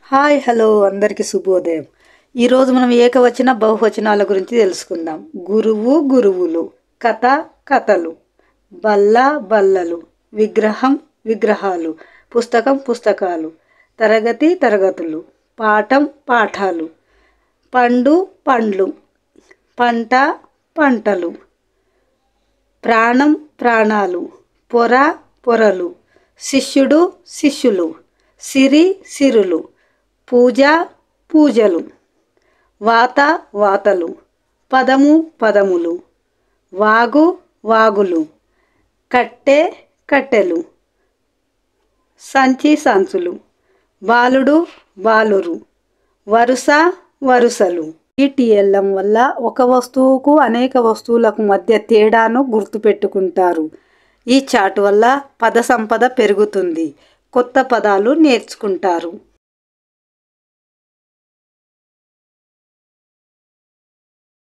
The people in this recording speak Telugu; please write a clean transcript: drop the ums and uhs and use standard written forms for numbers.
హాయ్ హలో అందరికీ శుభోదయం. ఈరోజు మనం ఏకవచన బహువచనాల గురించి తెలుసుకుందాం. గురువు గురువులు, కథ కథలు, బల్ల బల్లలు, విగ్రహం విగ్రహాలు, పుస్తకం పుస్తకాలు, తరగతి తరగతులు, పాఠం పాఠాలు, పండు పండ్లు, పంట పంటలు, ప్రాణం ప్రాణాలు, పొర పొరలు, శిష్యుడు శిష్యులు, సిరి సిరులు, పూజ పూజలు, వాత వాతలు, పదము పదములు, వాగు వాగులు, కట్టె కట్టెలు, సంచి సంచులు, బాలుడు బాలురు, వరుస వరుసలు. ఈటీఎల్ఎం వల్ల ఒక వస్తువుకు అనేక వస్తువులకు మధ్య తేడాను గుర్తుపెట్టుకుంటారు. ఈ చాట్ వల్ల పద సంపద పెరుగుతుంది, కొత్త పదాలు నేర్చుకుంటారు.